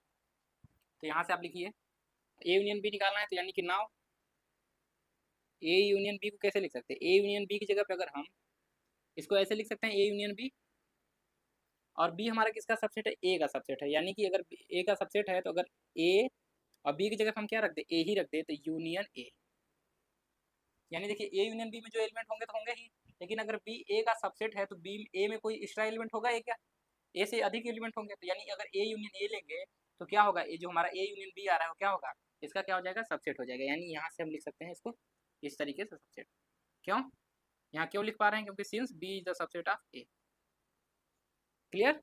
तो यहाँ से आप लिखिए ए यूनियन बी निकालना है, तो यानी कि नाउ ए यूनियन बी को कैसे लिख सकते हैं, ए यूनियन बी की जगह पे अगर हम इसको ऐसे लिख सकते हैं ए यूनियन बी, और बी हमारा किसका सबसेट है, ए का सबसेट है, यानी कि अगर ए का सबसेट है तो अगर ए और बी की जगह हम क्या रख दे, ए ही रख दे, तो यूनियन ए। यानी देखिए ए यूनियन बी में जो एलिमेंट होंगे तो होंगे ही, लेकिन अगर बी ए का सबसेट है तो बी ए में कोई एक्स्ट्रा एलिमेंट होगा, ए क्या, ए से अधिक एलिमेंट होंगे, तो यानी अगर ए यूनियन ए लेंगे तो क्या होगा, ये जो हमारा ए यूनियन बी आ रहा है वो क्या होगा, इसका क्या हो जाएगा, सबसेट हो जाएगा। यानी यहाँ से हम लिख सकते हैं इसको इस तरीके से सबसेट। क्यों यहाँ क्यों लिख पा रहे हैं, क्योंकि since B is the subset of A. Clear.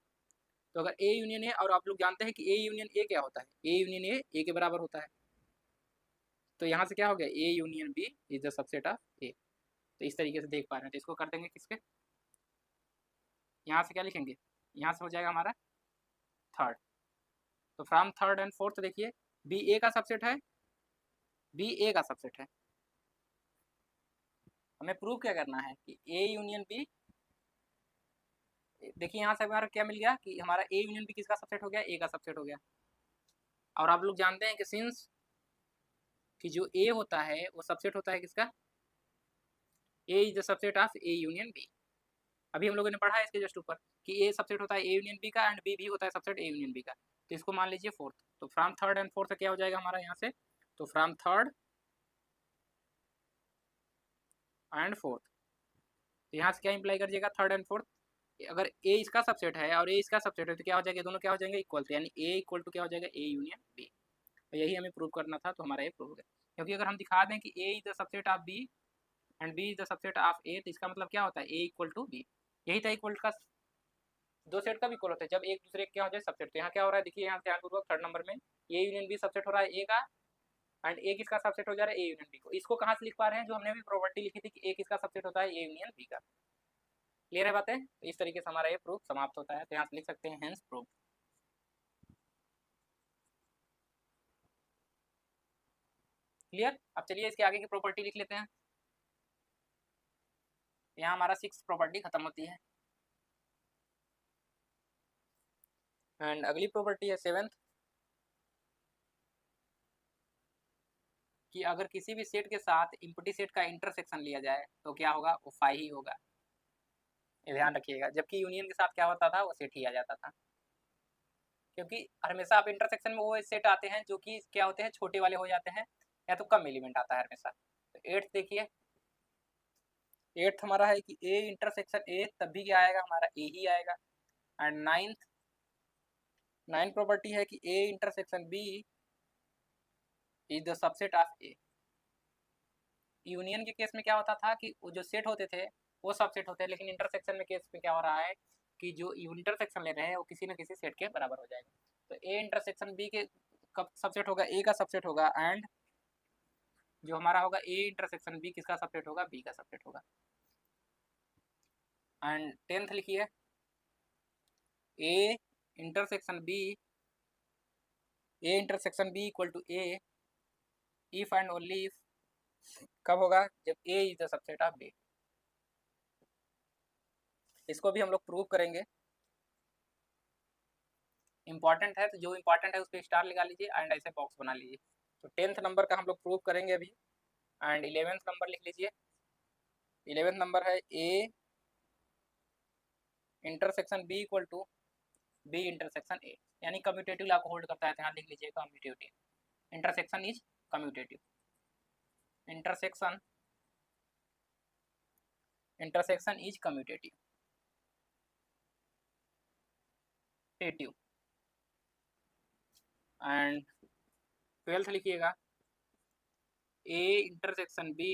तो अगर ए यूनियन ए, और आप लोग जानते हैं कि ए यूनियन ए क्या होता है, ए यूनियन ए के बराबर होता है, तो यहाँ से क्या हो गया, A union B is the subset of A. तो इस तरीके से देख पा रहे हैं, तो इसको कर देंगे किसके, यहाँ से क्या लिखेंगे, यहाँ से हो जाएगा हमारा थर्ड। तो फ्रॉम थर्ड एंड फोर्थ देखिए बी ए का सबसेट है, बी ए का सबसेट है, हमें प्रूव क्या करना है कि ए यूनियन बी। देखिए यहाँ से हमारा क्या मिल गया कि हमारा ए यूनियन बी किसका सबसेट हो गया, ए का सबसेट हो गया। और आप लोग जानते हैं कि सिंस कि जो ए होता है वो सबसेट होता है किसका, A is the subset of A union B. अभी हम लोगों ने पढ़ा है इसके जस्ट ऊपर कि ए सबसेट होता है ए यूनियन बी का, एंड बी भी होता है सबसेट ए यूनियन बी का। तो इसको मान लीजिए फोर्थ, तो फ्रॉम थर्ड एंड फोर्थ क्या हो जाएगा हमारा यहाँ से, तो फ्रॉम थर्ड एंड फोर्थ, तो यहाँ से क्या इंप्लाई कर जाएगा, थर्ड एंड फोर्थ। अगर ए इसका सबसेट है और ए इसका सबसेट है तो क्या हो जाएगा, दोनों क्या हो जाएंगे, इक्वल, तो यानी ए इक्वल टू क्या हो जाएगा, ए यूनियन बी। तो यही हमें प्रूव करना था, तो हमारा ये प्रूव हो गया। क्योंकि अगर हम दिखा दें कि A is the subset of B and B is the subset of A, तो इसका मतलब क्या होता है, ए इक्वल टू बी। यही था इक्वल का दो सेट का भी इक्वल होता है जब एक दूसरे क्या हो जाए सबसेट। तो यहाँ क्या हो रहा है, देखिए यहाँ ध्यानपूर्वक थर्ड नंबर में ए यूनियन बी सबसेट हो रहा है ए का, एंड ए किसका सबसेट हो जा रहा है, ए यूनियन बी को। इसको कहाँ से लिख पा रहे हैं, जो हमने भी प्रॉपर्टी लिखी थी कि ए किसका सबसेट होता है, ए यूनियन बी का। क्लियर है बातें। तो इस तरीके से हमारा ये प्रूफ समाप्त होता है, तो यहाँ से लिख सकते हैं हेंस प्रूफ। क्लियर। अब चलिए इसके आगे की प्रॉपर्टी लिख लेते हैं। यहाँ हमारा 6 प्रॉपर्टी खत्म होती है, एंड अगली प्रॉपर्टी है 7th, कि अगर किसी भी सेट के साथ इम्प्टी सेट का इंटरसेक्शन लिया जाए तो क्या होगा, वो फाई ही होगा। ये ध्यान रखिएगा, जबकि यूनियन के साथ क्या होता था, वो सेट ही आ जाता था। क्योंकि हमेशा आप इंटरसेक्शन में वो सेट आते हैं जो कि क्या होते हैं, छोटे वाले हो जाते हैं, या तो कम एलिमेंट आता है हमेशा। तो 8th देखिए, 8th हमारा है कि ए इंटरसेक्शन ए, तब भी क्या आएगा, हमारा ए ही आएगा। एंड 9th प्रॉपर्टी है कि A intersection B is the subset of A. Union के केस में क्या होता था कि वो जो सेट होते थे वो सबसेट होते हैं, लेकिन इंटरसेक्शन में केस में क्या हो रहा है कि जो इंटरसेक्शन ले रहे हैं वो किसी न किसी सेट के बराबर हो जाएगा। तो ए इंटरसेक्शन बी के कब सबसेट होगा, ए का सबसेट होगा, एंड जो हमारा होगा ए इंटरसेक्शन बी किसका सबसेट होगा, बी का सबसेट होगा। एंड 10th लिखिए, A intersection B equal to A if and only if, कब होगा, जब A is the subset of B. इसको भी हम लोग प्रूव करेंगे, इंपॉर्टेंट है, तो जो इंपॉर्टेंट है उस पर स्टार लगा लीजिए एंड ऐसे बॉक्स बना लीजिए। तो 10th नंबर का हम लोग प्रूव करेंगे अभी, एंड 11th नंबर लिख लीजिए। 11th नंबर है A intersection B equal to B intersection A, यानी कम्यूटेटिव लॉ को होल्ड करता है, यहाँ लिख लीजिए commutative, intersection is commutative, intersection is commutative. Associative. And 12th लिखिएगा A intersection B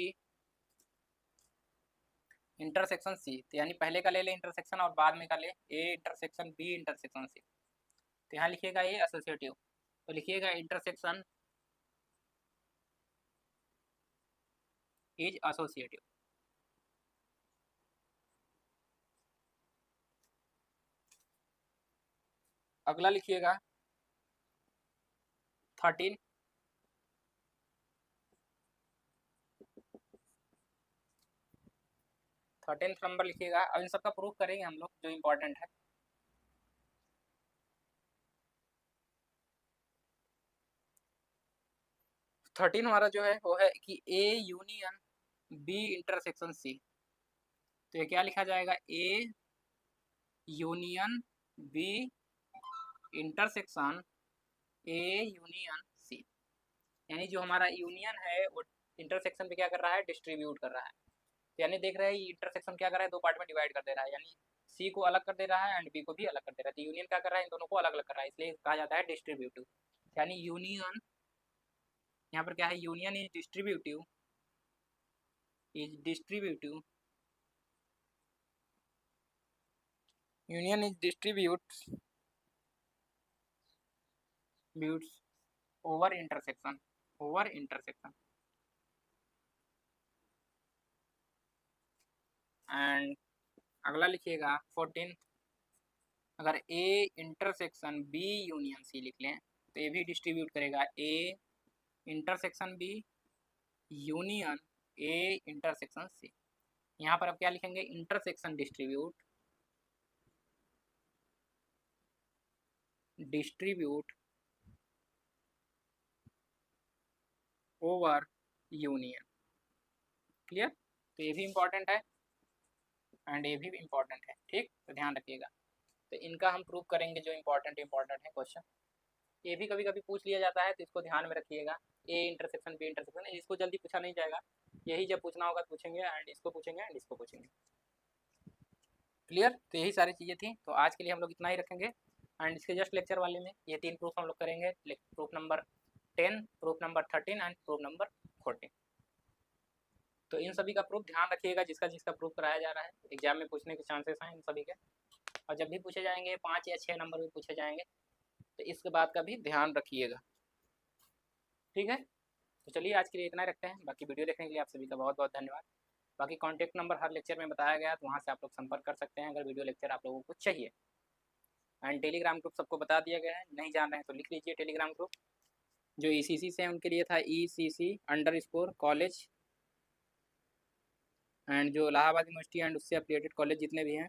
intersection C, तो यानी पहले का ले ले इंटरसेक्शन और बाद में का ले A intersection B intersection C. तो यहाँ लिखिएगा ए एसोसिएटिव, तो लिखिएगा इंटरसेक्शन इज एसोसिएटिव। अगला लिखिएगा 13 नंबर लिखिएगा। अब इन सबका प्रूफ करेंगे हम लोग जो इम्पोर्टेंट है। 13 हमारा जो है वो है कि A union B intersection C. तो ये क्या लिखा जाएगा, A union B intersection A union C, यानी जो हमारा यूनियन है वो इंटरसेक्शन पे क्या कर रहा है, डिस्ट्रीब्यूट कर रहा है। तो यानी देख रहे हैं इंटरसेक्शन क्या कर रहा है, दो पार्ट में डिवाइड कर दे रहा है, यानी सी को अलग कर दे रहा है एंड बी को भी अलग कर दे रहा है। तो यूनियन क्या कर रहा है, इन दोनों को अलग अलग कर रहा है, इसलिए कहा जाता है डिस्ट्रीब्यूटिव। यानी यूनियन यहाँ पर क्या है, union is distributive, union is distributes over intersection, and अगला लिखिएगा 14, अगर A intersection B union C लिख लें तो ये भी डिस्ट्रीब्यूट करेगा A intersection B union A intersection C. यहाँ पर अब क्या लिखेंगे, intersection distribute over union. Clear, तो ये भी इम्पोर्टेंट है एंड ये भी इम्पोर्टेंट है, ठीक, तो ध्यान रखिएगा। तो इनका हम प्रूव करेंगे जो इम्पोर्टेंट है क्वेश्चन। ये भी कभी कभी पूछ लिया जाता है, तो इसको ध्यान में रखिएगा। ए इंटरसेक्शन बी इंटरसेक्शन, इसको जल्दी पूछा नहीं जाएगा, यही जब पूछना होगा तो पूछेंगे, एंड इसको पूछेंगे एंड इसको पूछेंगे। क्लियर, तो यही सारी चीज़ें थी। तो आज के लिए हम लोग इतना ही रखेंगे, एंड इसके जस्ट लेक्चर वाले में ये 3 प्रूफ हम लोग करेंगे, proof number 10, proof number 13 and proof number 14। तो इन सभी का प्रूफ ध्यान रखिएगा, जिसका जिसका प्रूफ कराया जा रहा है एग्जाम में पूछने के चांसेस हैं इन सभी के, और जब भी पूछे जाएंगे 5 या 6 नंबर भी पूछे जाएंगे, तो इसके बात का भी ध्यान रखिएगा, ठीक है। तो चलिए आज के लिए इतना रखते हैं, बाकी वीडियो देखने के लिए आप सभी का बहुत बहुत धन्यवाद। बाकी कॉन्टैक्ट नंबर हर लेक्चर में बताया गया, तो वहाँ से आप लोग संपर्क कर सकते हैं अगर वीडियो लेक्चर आप लोगों को चाहिए। एंड टेलीग्राम ग्रुप सबको बता दिया गया है, नहीं जान रहे हैं तो लिख लीजिए टेलीग्राम ग्रुप। जो ECC से उनके लिए था ECC_college, एंड जो इलाहाबाद यूनिवर्सिटी एंड उससे एफिलिएटेड कॉलेज जितने भी हैं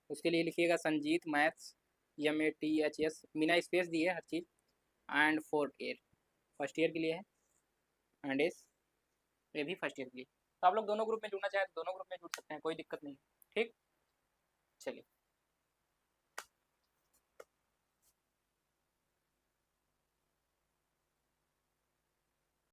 उसके लिए लिखिएगा संजीत मैथ्स MATHS, बिना स्पेस दिए हर चीज़, एंड 4 ईयर, फर्स्ट ईयर के लिए है, एंड ये भी फर्स्ट ईयर के लिए। तो आप लोग दोनों ग्रुप में जुड़ना चाहें तो दोनों ग्रुप में जुड़ सकते हैं, कोई दिक्कत नहीं, ठीक। चलिए।